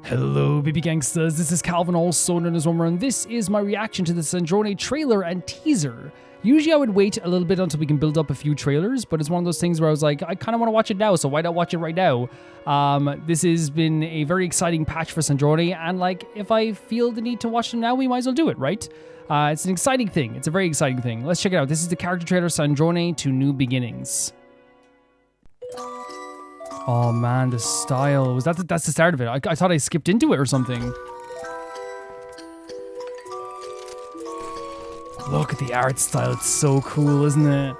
Hello, baby gangsters. This is Calvin, also known as Rummer, and this is my reaction to the Sandrone trailer and teaser. Usually I would wait a little bit until we can build up a few trailers, but it's one of those things where I was like, I kind of want to watch it now, so why not watch it right now? This has been a very exciting patch for Sandrone, and like, if I feel the need to watch them now, we might as well do it, right? It's an exciting thing. It's a very exciting thing. Let's check it out. This is the character trailer, Sandrone to New Beginnings. Oh man, the style. That's the start of it. I thought I skipped into it or something. Look at the art style. It's so cool, isn't it?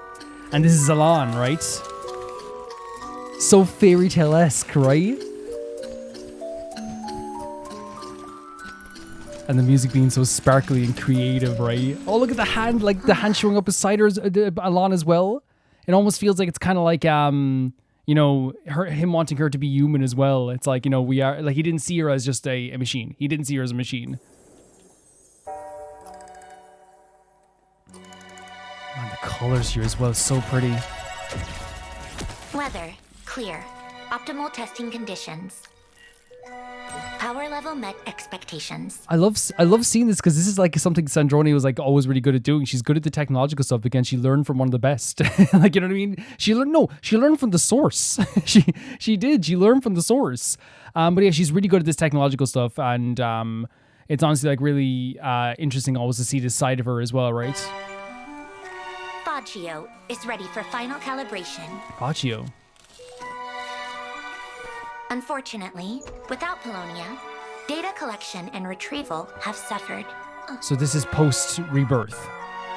And this is Alon, right? So fairy tale-esque, right? And the music being so sparkly and creative, right? Oh, look at the hand, like the hand showing up beside her, Alon as well. It almost feels like it's kind of like, you know, him wanting her to be human as well. It's like, you know, we are, like, he didn't see her as just a machine. He didn't see her as a machine. Man, the colors here as well, so pretty. Weather, clear. Optimal testing conditions. Power level met expectations. I love seeing this because this is like something Sandrone was like always really good at doing. She's good at the technological stuff. Again, she learned from one of the best. Like, you know what I mean? She learned from the source. she did. She learned from the source. But yeah, she's really good at this technological stuff, and it's honestly like really interesting always to see this side of her as well, right? Faccio is ready for final calibration. Faccio. Unfortunately, without Polonia, data collection and retrieval have suffered. So this is post-rebirth.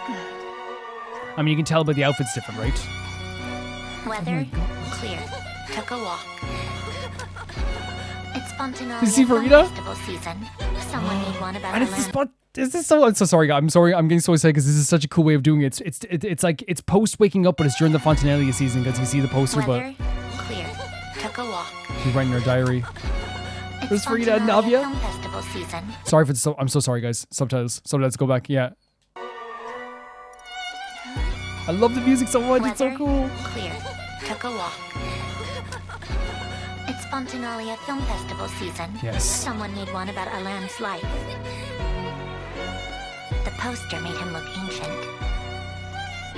I mean, you can tell by the outfit's different, right? Weather, clear. Took a walk. It's Fontanella Did you see Farida? festival season. Someone made one about And our it's this land. spot. Is this so? I'm so sorry. I'm sorry. I'm getting so excited because this is such a cool way of doing it. It's like it's post waking up, but it's during the Fontanella season because you see the poster. Weather, clear. Took a walk. But she's writing her diary. It's Where's Farida and Fontanella Navia? Film Festival season. Sorry for the. I'm so sorry, guys. Subtitles. Let's go back. Yeah. I love the music so much. It's so Weather, cool. clear. Took a walk. It's Fontanella Film Festival season. Yes. Someone made one about Alan's life. The poster made him look ancient.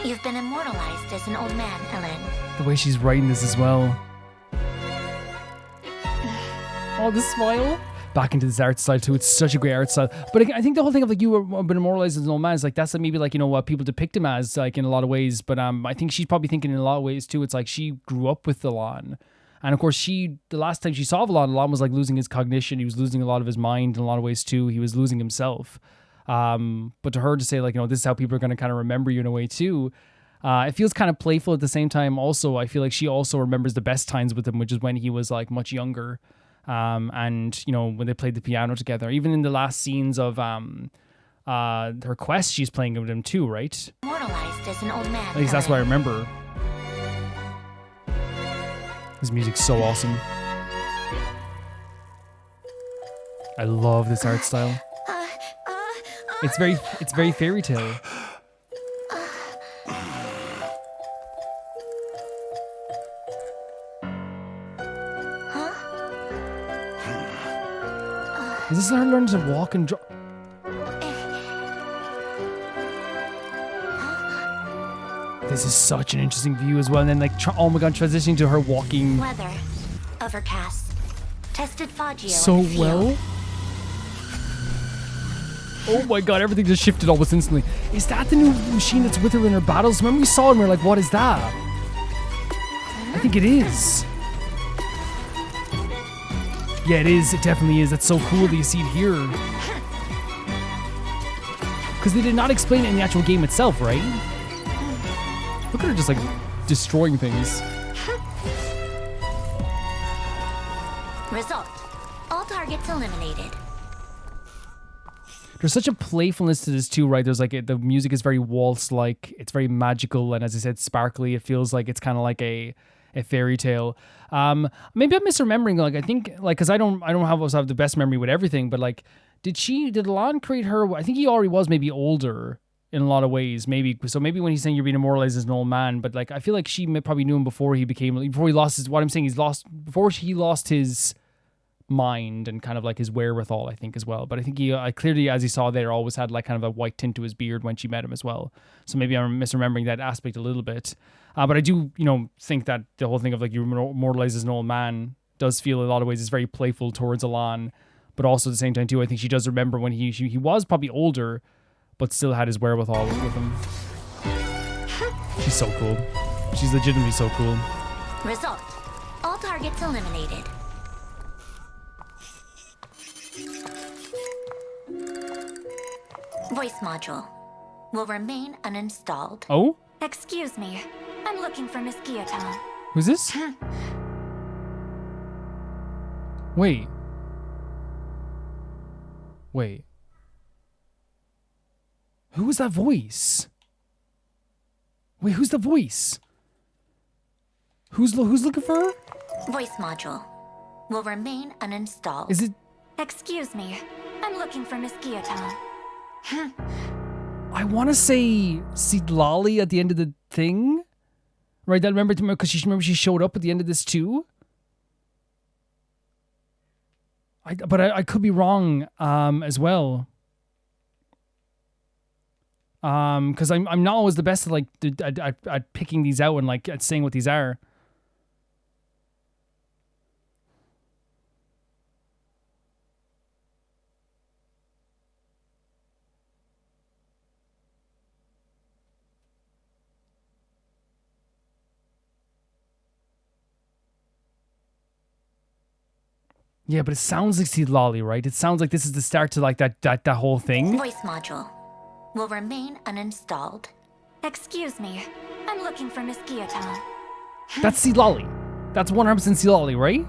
You've been immortalized as an old man, Alan. The way she's writing this as well. Oh, the smile. Back into this art style too. It's such a great art style. But I think the whole thing of like you were been immortalized as an old man is like that's maybe like, you know, what people depict him as like in a lot of ways. But I think she's probably thinking in a lot of ways too. It's like she grew up with Alon. And of course the last time she saw Alon was like losing his cognition. He was losing a lot of his mind in a lot of ways too. He was losing himself. But to her to say like, you know, this is how people are going to kind of remember you in a way too. It feels kind of playful at the same time. Also, I feel like she also remembers the best times with him, which is when he was like much younger. And you know, when they played the piano together, even in the last scenes of her quest, she's playing with him too, right? Immortalized as an old man. At least that's what I remember. His music's so awesome. I love this art style. It's very fairy tale. Is this her learning to walk and draw? This is such an interesting view as well. And then like, oh my god, transitioning to her walking Weather, overcast. Tested Faccio so in the field. well. Oh my god, everything just shifted almost instantly. Is that the new machine that's with her in her battles? Remember we saw it and we were like, what is that? I think it is. Yeah, it is. It definitely is. That's so cool that you see it here. Because they did not explain it in the actual game itself, right? Look at her just like destroying things. Result. All targets eliminated. There's such a playfulness to this too, right? There's like the music is very waltz-like. It's very magical, and as I said, sparkly. It feels like it's kind of like a fairy tale. Maybe I'm misremembering. Like I think, like, because I don't have the best memory with everything, but like, did Alon create her? I think he already was maybe older in a lot of ways. Maybe when he's saying you're being immortalized as an old man, but like I feel like she probably knew him before he lost his. What I'm saying, before he lost his mind and kind of like his wherewithal, I think, as well. But I think he clearly, as he saw there, always had like kind of a white tint to his beard when she met him as well. So maybe I'm misremembering that aspect a little bit. But I do, think that the whole thing of like you immortalize as an old man does feel in a lot of ways is very playful towards Alan. But also at the same time too, I think she does remember when he was probably older, but still had his wherewithal with him. She's so cool. She's legitimately so cool. Result. All targets eliminated. Voice module will remain uninstalled. Oh? Excuse me. I'm looking for Miss Guillotine. Who's this? Wait. Who was that voice? Wait, who's the voice? Who's looking for her? Voice module will remain uninstalled. Is it? Excuse me. I'm looking for Miss Guillotine. I want to say Lolly at the end of the thing. Right, that remember because she showed up at the end of this too. But I could be wrong as well. Because I'm not always the best at like at picking these out and like at saying what these are. Yeah, but it sounds like Seed Lolly, right? It sounds like this is the start to like that whole thing. Voice module will remain uninstalled. Excuse me. I'm looking for Miss Guillotine. That's Seed Lolly. That's 100% Seed Lolly, right?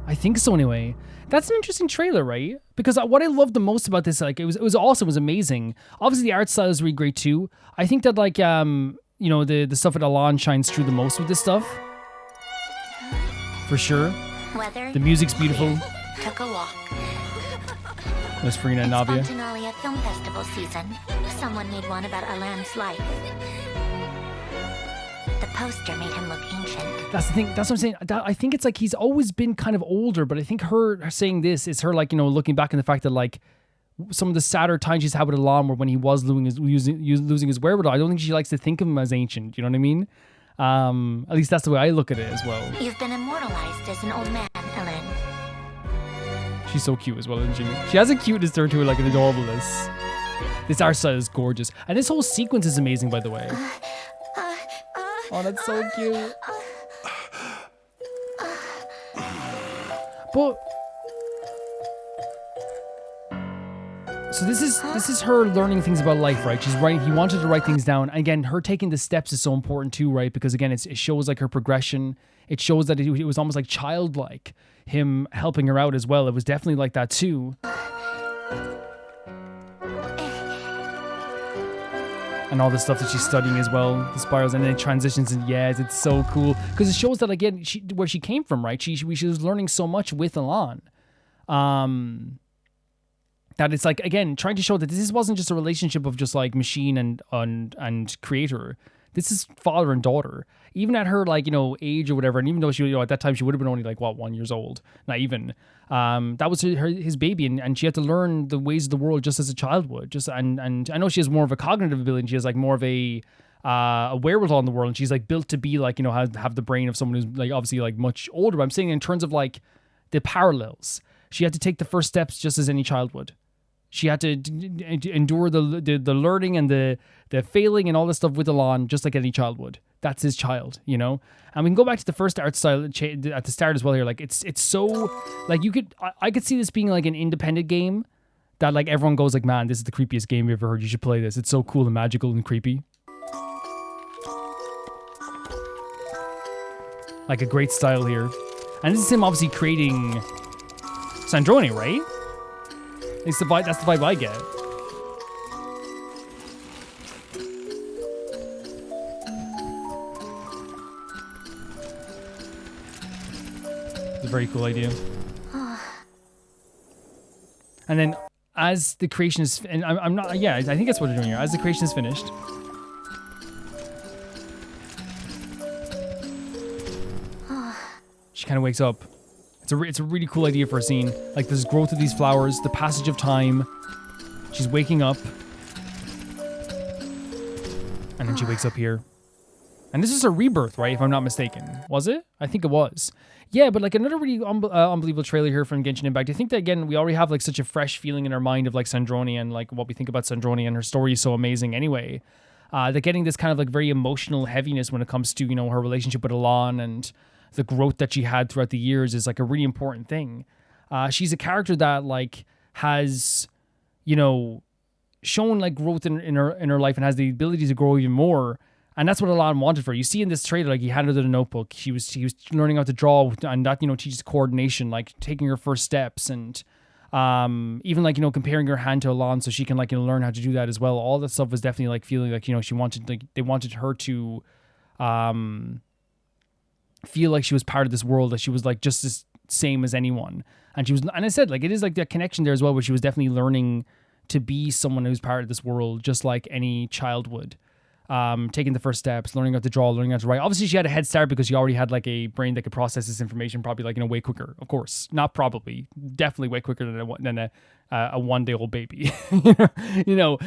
I think so anyway. That's an interesting trailer, right? Because what I loved the most about this, like it was awesome, it was amazing. Obviously the art style is really great too. I think that like the stuff at Alan shines through the most with this stuff. For sure. Weather. The music's beautiful. Took a walk. Miss Farina and Navia. It's Fontinalia Film Festival season. Someone made one about Alan's life. The poster made him look ancient. That's the thing. That's what I'm saying. I think it's like he's always been kind of older, but I think her saying this is her like, looking back on the fact that like some of the sadder times she's had with Alan were when he was losing his wherewithal. I don't think she likes to think of him as ancient. You know what I mean? At least that's the way I look at it as well. You've been immortalized as an old man, Ellen. She's so cute as well, isn't she? She has a cuteness to her too, like an adorableness. This art style is gorgeous. And this whole sequence is amazing, by the way. Oh, that's so cute. But so this is her learning things about life, right? She's writing. He wanted to write things down. Again, her taking the steps is so important too, right? Because again, it shows like her progression. It shows that it was almost like childlike. Him helping her out as well. It was definitely like that too. And all the stuff that she's studying as well, the spirals, and then it transitions, and yes, it's so cool because it shows that again, where she came from, right? She was learning so much with Alan, that it's like again trying to show that this wasn't just a relationship of just like machine and creator. This is father and daughter. Even at her like age or whatever, and even though she at that time she would have been only like 1 years old, not even. That was his baby, and she had to learn the ways of the world just as a child would. And I know she has more of a cognitive ability. And she has like more of a wherewithal in the world, and she's like built to be like have the brain of someone who's like obviously like much older. But I'm saying in terms of like the parallels, she had to take the first steps just as any child would. She had to endure the learning and the failing and all this stuff with Alan just like any child would. That's his child, And we can go back to the first art style at the start as well here. Like it's so like I could see this being like an independent game that like everyone goes like, man, this is the creepiest game you've ever heard. You should play this. It's so cool and magical and creepy. Like a great style here. And this is him obviously creating Sandrone, right? It's the vibe. That's the vibe I get. It's a very cool idea. And then, as the creation is, and I'm not. Yeah, I think that's what they're doing here. As the creation is finished. She kind of wakes up. It's a really cool idea for a scene. Like, there's growth of these flowers, the passage of time. She's waking up. And then she wakes up here. And this is her rebirth, right? If I'm not mistaken. Was it? I think it was. Yeah, but like another really unbelievable trailer here from Genshin Impact. I think that, again, we already have like such a fresh feeling in our mind of like Sandrone and like what we think about Sandrone, and her story is so amazing anyway. That getting this kind of like very emotional heaviness when it comes to, you know, her relationship with Alon and the growth that she had throughout the years is like a really important thing. She's a character that like has, you know, shown like growth in her life and has the ability to grow even more. And that's what Alon wanted for her. You see in this trailer, like, he handed her the notebook. She was learning how to draw, and that, you know, teaches coordination, like taking her first steps, and even like, you know, comparing her hand to Alon so she can like, you know, learn how to do that as well. All that stuff was definitely like feeling like, you know, she wanted, like, they wanted her to feel like she was part of this world, that she was like just as same as anyone. And she was, and I said, like, it is like that connection there as well, where she was definitely learning to be someone who's part of this world, just like any child would. Taking the first steps, learning how to draw, learning how to write. Obviously, she had a head start because she already had like a brain that could process this information probably like, you know, way quicker. Of course, not probably, definitely way quicker than a 1 day old baby. You know,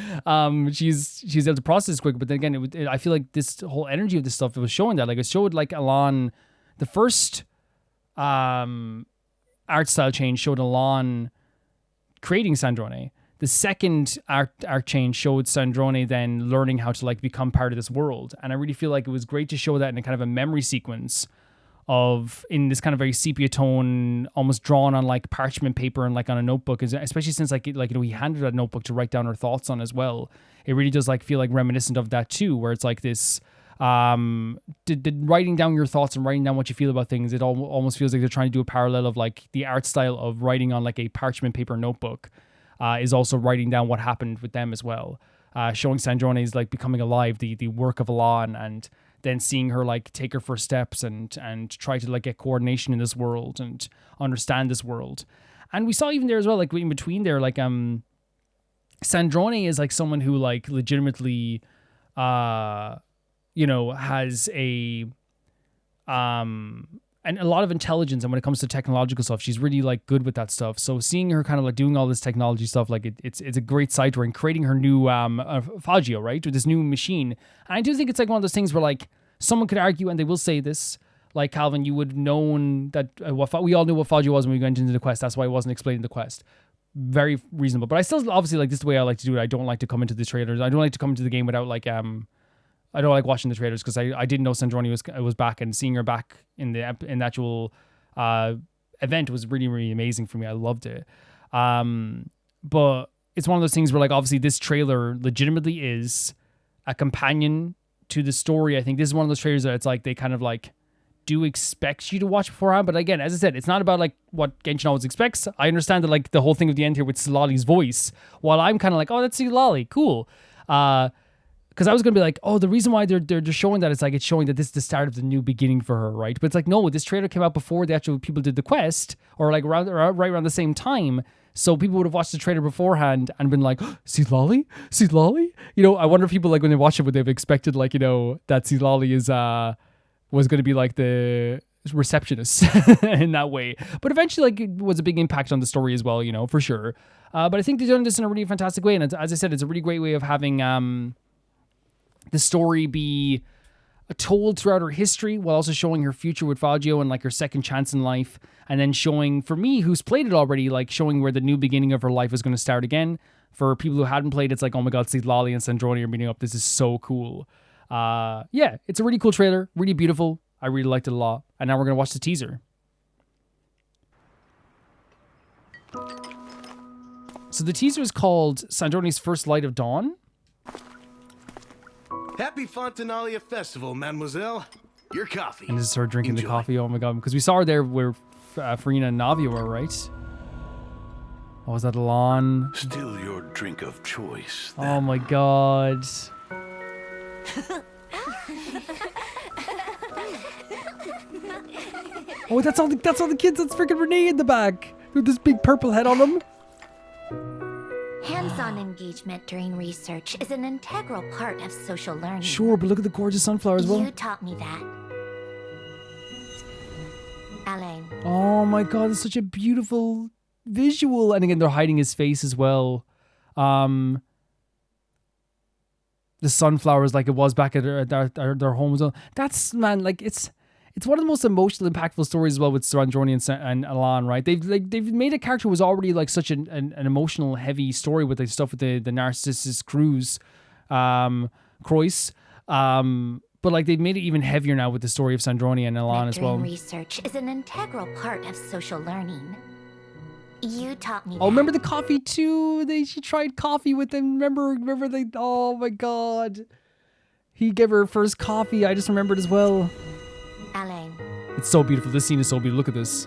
she's able to process quick. But then again, I feel like this whole energy of this stuff, it was showing that, like, it showed like Alon, the first art style change showed Alon creating Sandrone. The second art change showed Sandrone then learning how to like become part of this world. And I really feel like it was great to show that in a kind of a memory sequence of, in this kind of very sepia tone, almost drawn on like parchment paper and like on a notebook, especially since like, you know, he handed her that notebook to write down her thoughts on as well. It really does like feel like reminiscent of that too, where it's like this, writing down your thoughts and writing down what you feel about things. It almost feels like they're trying to do a parallel of like the art style of writing on like a parchment paper notebook. Is also writing down what happened with them as well. Showing Sandrone is like becoming alive, the work of Alon, and then seeing her like take her first steps and try to like get coordination in this world and understand this world. And we saw even there as well, like in between there, like Sandrone is like someone who like legitimately you know, has a and a lot of intelligence, and when it comes to technological stuff, she's really like good with that stuff. So seeing her kind of like doing all this technology stuff, like it's a great sight to her, and creating her new Fagio, right, with this new machine. And I do think it's like one of those things where like someone could argue, and they will say this, like, Calvin, you would have known that we all knew what Fagio was when we went into the quest. That's why it wasn't explained in the quest. Very reasonable, but I still obviously like this is the way I like to do it. I don't like to come into the trailers. I don't like to come into the game without like I don't like watching the trailers, because I didn't know Sandrone was back, and seeing her back in the actual event was really, really amazing for me. I loved it. But it's one of those things where like obviously this trailer legitimately is a companion to the story. I think this is one of those trailers that it's like they kind of like do expect you to watch beforehand. But again, as I said, it's not about like what Genshin always expects. I understand that like the whole thing of the end here with Silali's voice, while I'm kind of like, oh, that's Silali, cool. Because I was going to be like, oh, the reason why they're just showing that, it's like it's showing that this is the start of the new beginning for her, right? But it's like, no, this trailer came out before the actual people did the quest, or like right around the same time. So people would have watched the trailer beforehand and been like, oh, Silali? Silali? You know, I wonder if people like when they watch it, would they have expected like, you know, that Silali was going to be like the receptionist in that way. But eventually, like, it was a big impact on the story as well, you know, for sure. But I think they've done this in a really fantastic way. And as I said, it's a really great way of having the story be told throughout her history, while also showing her future with Fagio and like her second chance in life. And then showing, for me, who's played it already, like showing where the new beginning of her life is going to start again. For people who hadn't played, it's like, oh my God, Lali and Sandrone are meeting up. This is so cool. Yeah, it's a really cool trailer, really beautiful. I really liked it a lot. And now we're going to watch the teaser. So the teaser is called Sandrone's First Light of Dawn. Happy Fontanalia Festival, mademoiselle. Your coffee. And this is her drinking Enjoy. the coffee. Oh my God. Because we saw her there where Farina and Navia were, right? Oh, was that Alon? Still your drink of choice. Then. Oh my God. Oh, that's all the kids. That's freaking Renee in the back with this big purple head on them. Hands-on engagement during research is an integral part of social learning. Sure, but look at the gorgeous sunflower as well. You taught me that. Alain. Oh my god, it's such a beautiful visual. And again, they're hiding his face as well. The sunflowers like it was back at their home as well. That's, man, like it's one of the most emotional, impactful stories as well with Sandrone and Alan, right? They've made a character who was already like such an emotional, heavy story with the stuff with the narcissist Croix. But like they've made it even heavier now with the story of Sandrone and Alan as well. Research is an integral part of social learning. You taught me. Oh, remember the coffee too? She tried coffee with them. Remember they? Oh my god, he gave her first coffee. I just remembered as well. Alain. It's so beautiful. This scene is so beautiful. Look at this.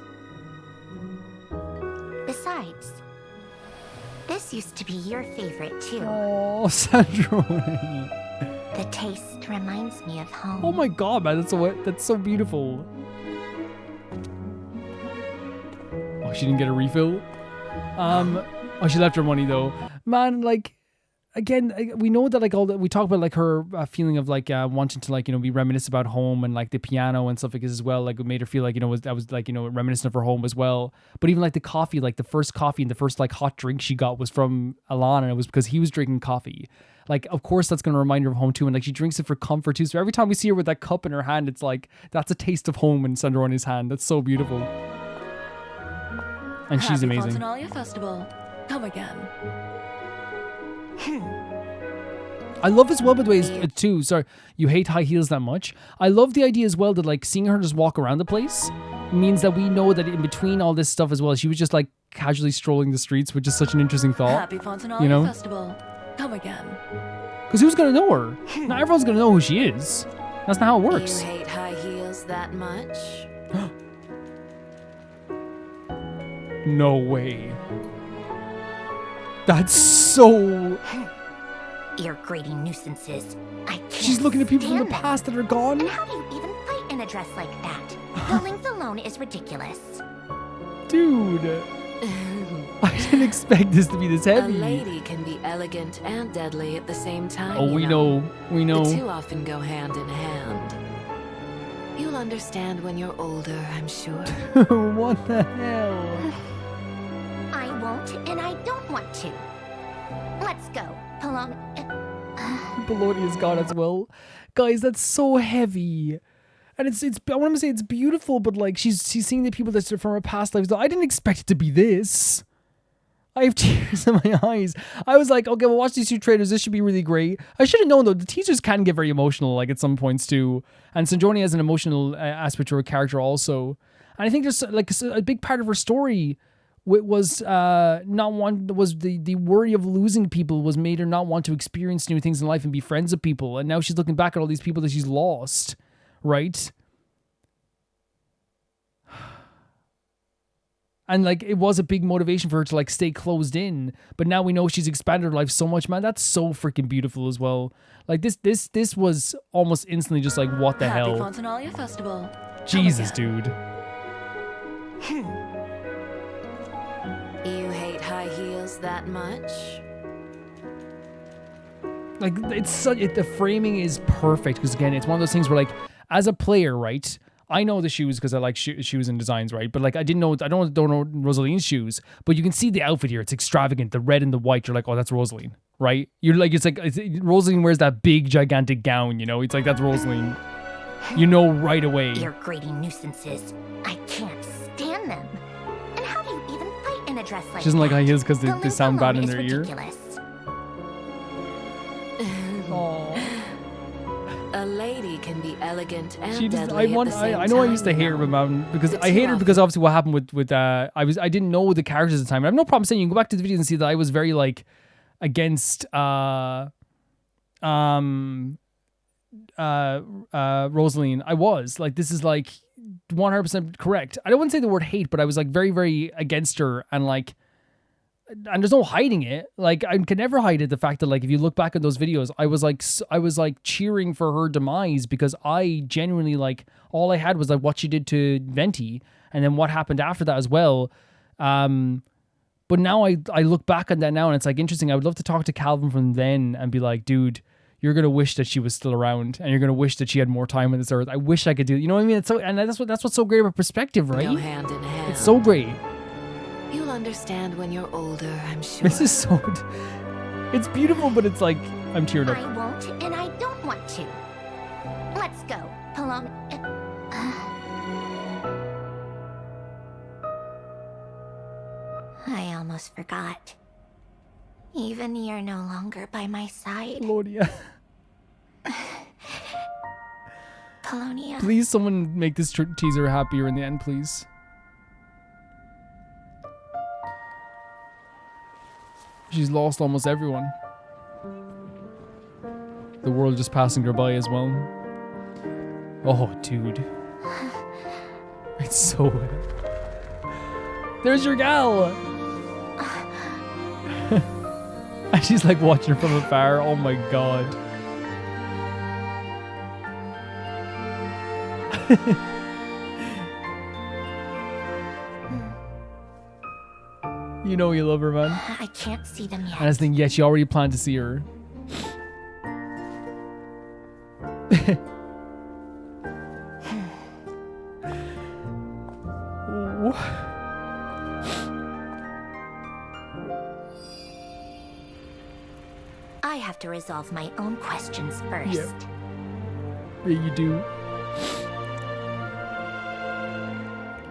Besides, this used to be your favorite too. Oh, Sandrone. The taste reminds me of home. Oh my god, man, that's so beautiful. Oh, she didn't get a refill. Oh, she left her money though. Man, like, again, we know that like we talk about like her feeling of like wanting to like, you know, be reminiscent about home and like the piano and stuff like this as well. Like it made her feel like, you know, that was like, you know, reminiscent of her home as well. But even like the coffee, like the first coffee and the first like hot drink she got was from Alan, and it was because he was drinking coffee. Like, of course, that's going to remind her of home too. And like, she drinks it for comfort too. So every time we see her with that cup in her hand, it's like, that's a taste of home in Sandrone's hand. That's so beautiful. And she's Happy amazing. Fontanalia Festival. Come again. I love as well, by the way, too. Sorry, you hate high heels that much. I love the idea as well that like seeing her just walk around the place means that we know that in between all this stuff as well, she was just like casually strolling the streets, which is such an interesting thought. Happy Fontanalia you know? Festival. Come again. Because who's going to know her? Not everyone's going to know who she is. That's not how it works. You hate high heels that much? No way. That's so... Ear-grating nuisances. I can't. She's looking at people from the stand them. past that are gone. And how do you even fight in a dress like that? The length alone is ridiculous. Dude. I didn't expect this to be this A heavy. lady can be elegant and deadly at the same time. Oh, you we know. We know. The two often go hand in hand. You'll understand when you're older, I'm sure. What the hell? I won't, and I don't want to. Let's go, Paloma. Bologna is gone as well. Guys, that's so heavy. And it's I want to say it's beautiful, but like she's seeing the people that's from her past lives. I didn't expect it to be this. I have tears in my eyes. I was like, okay, we'll watch these two trailers. This should be really great. I should have known though. The teasers can get very emotional, like at some points too. And Sandrone has an emotional aspect to her character also. And I think there's like a big part of her story was the worry of losing people was made her not want to experience new things in life and be friends with people. And now she's looking back at all these people that she's lost, right? And like it was a big motivation for her to like stay closed in, but now we know she's expanded her life so much, man. That's so freaking beautiful as well. Like this was almost instantly just like, what the Happy hell? Fontanalia Festival. Jesus, dude. You hate high heels that much? Like the framing is perfect because again, it's one of those things where like as a player, right? I know the shoes because I like shoes and designs, right? But like I don't know Rosaline's shoes, but you can see the outfit here. It's extravagant, the red and the white. You're like, oh, that's Rosaline, right? You're like, Rosaline wears that big gigantic gown, you know? It's like that's Rosaline. You know right away. Ear-grating nuisances. I can't stand them. And how do you even fight in a dress like that? She doesn't like high heels because The they length sound bad in alone their is ear. ridiculous. Aww. A lady can be elegant and She just, deadly at the same I know I used to time, hate you her, know. but because It's I hate her rough. because obviously what happened with I didn't know the characters at the time. I have no problem saying you can go back to the videos and see that I was very like against Rosaline. I was like, this is like 100% correct. I don't want to say the word hate, but I was like very, very against her and like. And there's no hiding it. Like I can never hide it. The fact that like if you look back at those videos, I was like cheering for her demise because I genuinely like all I had was like what she did to Venti and then what happened after that as well. But now I look back on that now and it's like interesting. I would love to talk to Calvin from then and be like, dude, you're gonna wish that she was still around, and you're gonna wish that she had more time on this earth. I wish I could do. You know what I mean? It's so, and that's what's so great about perspective, right? Go hand in hand. It's so great. You'll understand when you're older, I'm sure. This is so. It's beautiful, but it's like I'm teared up. I won't, and I don't want to. Let's go, Paloma. I almost forgot. Even you're no longer by my side. Claudia. Polonia. Please, someone make this teaser happier in the end, please. She's lost almost everyone. The world just passing her by as well. Oh, dude. It's so... There's your gal! And she's like watching from afar. Oh my god. You know you love her, man. I can't see them yet. And I was thinking, yeah, she already planned to see her. Ooh. I have to resolve my own questions first. Yeah. Yeah, you do.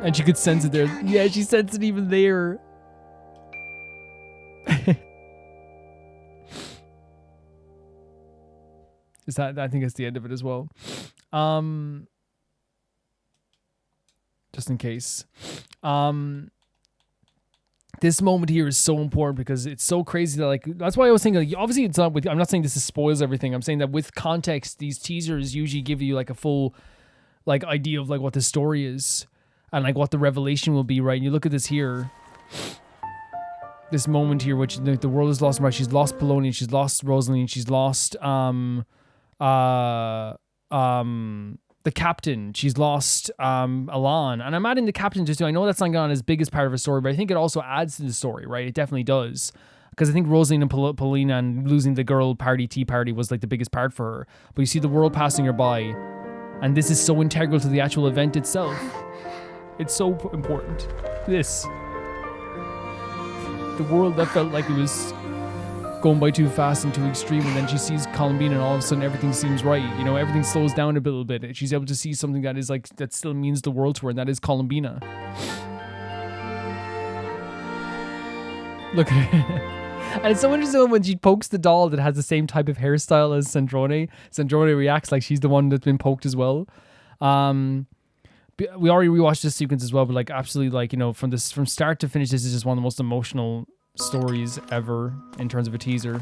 And she could sense it there. Yeah, she sensed it even there. Is that? I think it's the end of it as well. Just in case. This moment here is so important because it's so crazy that, like, that's why I was thinking, like, obviously it's not with, I'm not saying this spoils everything. I'm saying that with context, these teasers usually give you like a full, like, idea of like what the story is and like what the revelation will be, right? And you look at this here, this moment here, which the world has lost, right? She's lost Polonian, she's lost Rosaline, she's lost the captain, she's lost Alan, and I'm adding the captain just to, I know that's not gone as big as part of her story, but I think it also adds to the story, right? It definitely does, because I think Rosaline and Paulina and losing the girl party, tea party, was like the biggest part for her. But you see the world passing her by, and this is so integral to the actual event itself. It's so important. This, the world that felt like it was going by too fast and too extreme, and then she sees Columbine and all of a sudden everything seems right. You know, everything slows down a little bit. She's able to see something that is like, that still means the world to her, and that is Columbina. Look at her. And it's so interesting when she pokes the doll that has the same type of hairstyle as Sandrone. Sandrone reacts like she's the one that's been poked as well. We already rewatched this sequence as well, but like absolutely, like, you know, from start to finish, this is just one of the most emotional stories ever in terms of a teaser.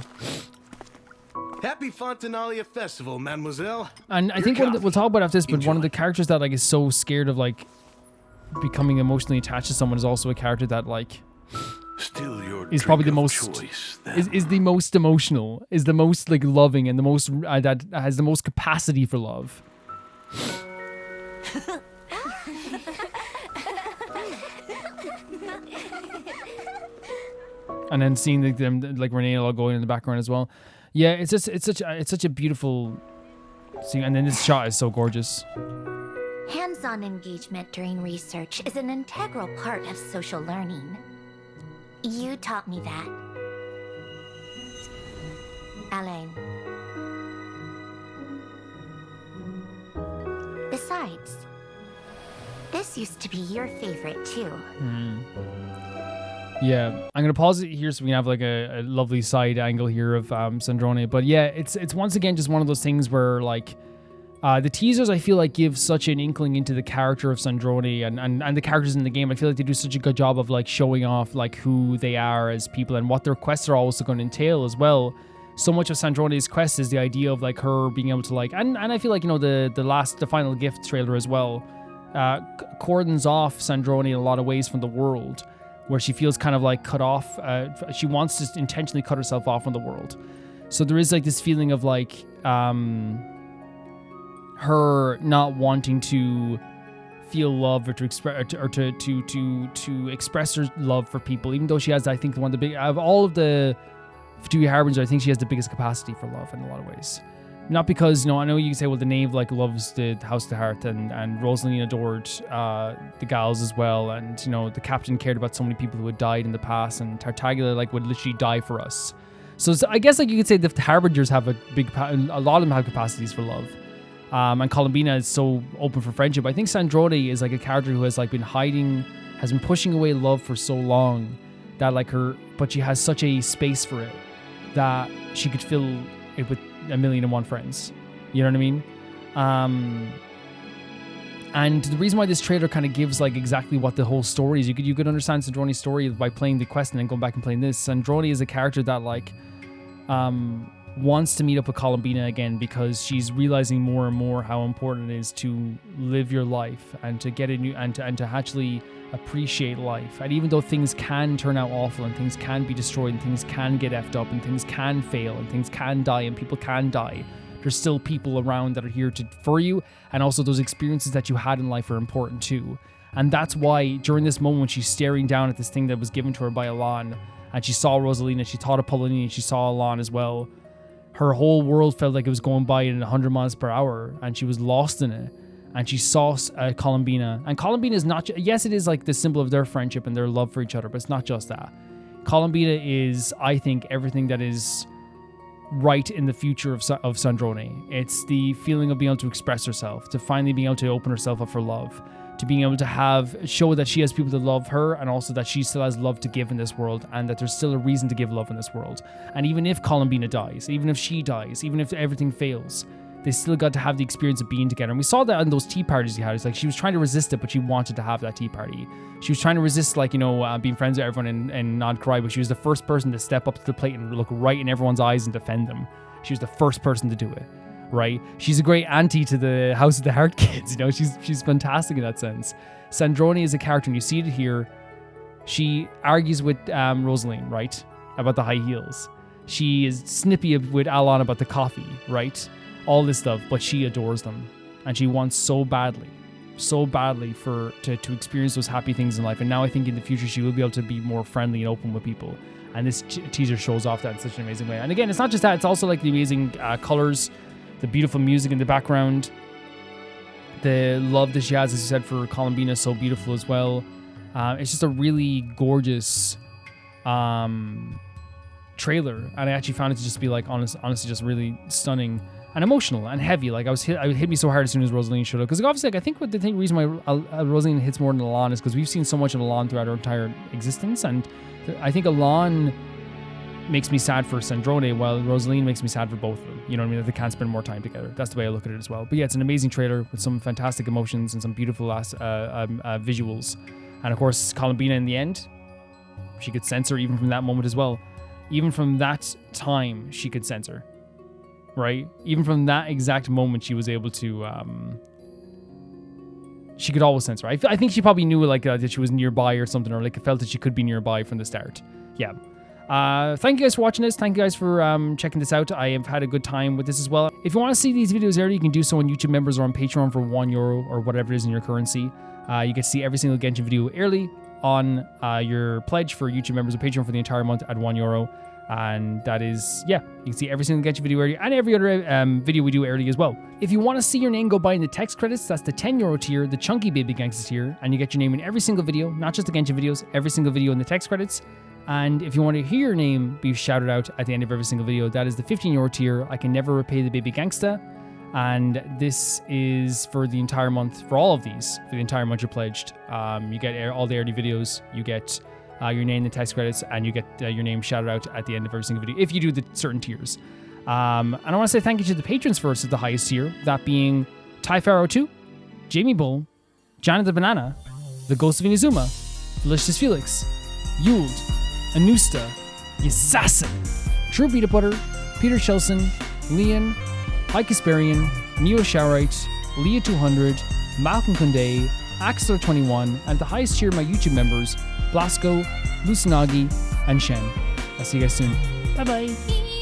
Happy Fontinalia Festival, mademoiselle. And I think we'll talk about after this, but one of the characters that like is so scared of like becoming emotionally attached to someone is also a character that like Still your is probably the most choice, is the most emotional, is the most like loving, and the most that has the most capacity for love. And then seeing them like Renee all going in the background as well. Yeah, it's such a beautiful scene, and then this shot is so gorgeous. Hands-on engagement during research is an integral part of social learning. You taught me that, Alain. Besides, this used to be your favorite too. Yeah, I'm gonna pause it here so we can have like a lovely side angle here of Sandrone. But yeah, it's once again just one of those things where like the teasers, I feel like, give such an inkling into the character of Sandrone and the characters in the game. I feel like they do such a good job of like showing off like who they are as people and what their quests are also going to entail as well. So much of Sandrone's quest is the idea of like her being able to like, and I feel like, you know, the final gift trailer as well cordons off Sandrone in a lot of ways from the world, where she feels kind of like cut off. She wants to intentionally cut herself off from the world. So there is like this feeling of like her not wanting to feel love or to express or to express her love for people, even though she has, I think, one of the big, out of all of the Fatui Harbingers, I think she has the biggest capacity for love in a lot of ways. Not because, I know you can say, well, the knave like loves the House of the Heart, and Rosaline adored the gals as well, and the captain cared about so many people who had died in the past, and Tartaglia like would literally die for us. So I guess like you could say the Harbingers have a lot of them have capacities for love. And Columbina is so open for friendship. I think Sandrone is like a character who has like been pushing away love for so long that but she has such a space for it that she could fill it with 1,000,001 friends. You know what I mean? And the reason why this trailer kind of gives like exactly what the whole story is, you could understand Sandrone's story by playing the quest and then going back and playing this. Sandrone is a character that like wants to meet up with Columbina again because she's realizing more and more how important it is to live your life and to get a new and to actually appreciate life. And even though things can turn out awful and things can be destroyed and things can get effed up and things can fail and things can die and people can die, there's still people around that are here for you, and also those experiences that you had in life are important too. And that's why during this moment when she's staring down at this thing that was given to her by Elan, and she saw Rosalina, she thought of Pauline, and she saw Elan as well, her whole world felt like it was going by at 100 miles per hour, and she was lost in it. And she saw Columbina. And Columbina is not... Yes, it is like the symbol of their friendship and their love for each other, but it's not just that. Columbina is, I think, everything that is right in the future of Sandrone. It's the feeling of being able to express herself, to finally being able to open herself up for love, to being able to show that she has people that love her, and also that she still has love to give in this world, and that there's still a reason to give love in this world. And even if Columbina dies, even if she dies, even if everything fails, they still got to have the experience of being together. And we saw that in those tea parties he had. It's like she was trying to resist it, but she wanted to have that tea party. She was trying to resist, being friends with everyone and not cry, but she was the first person to step up to the plate and look right in everyone's eyes and defend them. She was the first person to do it, right? She's a great auntie to the House of the Heart kids, she's fantastic in that sense. Sandrone is a character, and you see it here. She argues with Rosaline, right, about the high heels. She is snippy with Alan about the coffee, right? All this stuff, but she adores them, and she wants so badly to experience those happy things in life. And now I think in the future she will be able to be more friendly and open with people, and this teaser shows off that in such an amazing way. And again, it's not just that, it's also like the amazing colors, the beautiful music in the background, the love that she has, as you said, for Columbina is so beautiful as well. It's just a really gorgeous trailer, and I actually found it to just be like honestly just really stunning and emotional and heavy. Like it hit me so hard as soon as Rosaline showed up, because obviously I think the reason why Rosaline hits more than Elan is because we've seen so much of Elan throughout her entire existence, and I think Elan makes me sad for Sandrone while Rosaline makes me sad for both of them. You know what I mean? That they can't spend more time together. That's the way I look at it as well. But yeah, it's an amazing trailer with some fantastic emotions and some beautiful visuals. And of course, Columbina in the end, she could censor even from that moment as well. Even from that time, she could censor. Right? Even from that exact moment, she was able to... she could always censor. I think she probably knew that she was nearby or something, or felt that she could be nearby from the start. Yeah. Thank you guys for watching this. Thank you guys for checking this out. I have had a good time with this as well. If you want to see these videos early, you can do so on YouTube members or on Patreon for €1 or whatever it is in your currency. You get to see every single Genshin video early on your pledge for YouTube members or Patreon for the entire month at €1. And that is, yeah, you can see every single Genshin video early and every other video we do early as well. If you want to see your name go by in the text credits, that's the €10 tier, the chunky baby gangsters tier, and you get your name in every single video, not just the Genshin videos, every single video in the text credits. And if you want to hear your name be shouted out at the end of every single video, that is the €15 tier. I can never repay the baby gangsta. And this is for the entire month, for all of these, for the entire month you're pledged. You get all the early videos, you get your name in the text credits, and you get your name shouted out at the end of every single video, if you do the certain tiers. And I want to say thank you to the patrons first at the highest tier, that being Ty Pharaoh 2, Jamie Bull, Johnny the Banana, The Ghost of Inazuma, Delicious Felix, Yuld, Anusta, Yassassin, True Peter Butter, Peter Shelson, Leon, High Kasparian, Neo Showerite, Leah 200, Malcolm Kunde, Axler 21, and the highest tier of my YouTube members, Blasco, Lucinagi, and Shen. I'll see you guys soon. Bye bye.